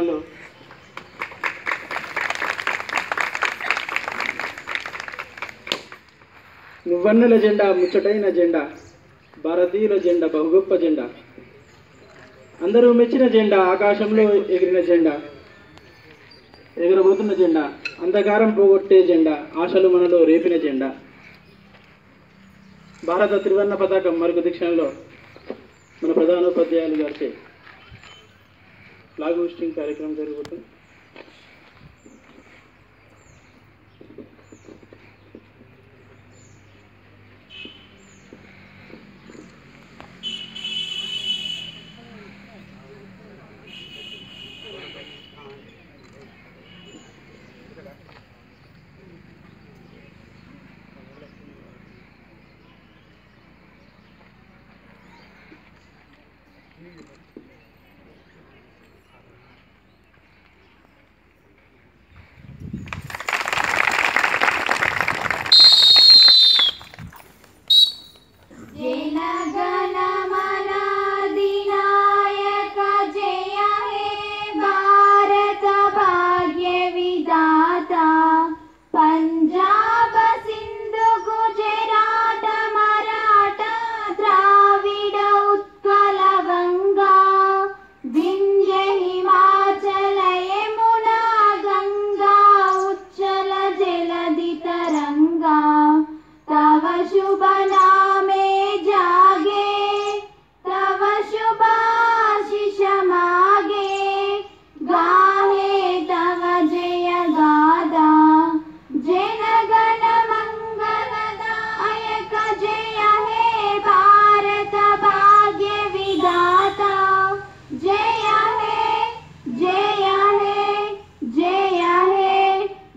దిక్షణలో నువ్వన్నుల జెండా ముచ్చటైన జెండా, భారతీయుల జెండా బహుగొప్ప జెండా, అందరూ మెచ్చిన జెండా, ఆకాశంలో ఎగిరిన జెండా, ఎగరబోతున్న జెండా, అంధకారం పోగొట్టే జెండా, ఆశలు మనలో రేపిన జెండా. భారత త్రివర్ణ పతాకం మరుగు దిక్షణలో మన ప్రధానోపాధ్యాయులు గారిచే ఫ్లాగ్ హోస్టింగ్ కార్యక్రమం జరుగుతుంది.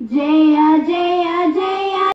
जय जय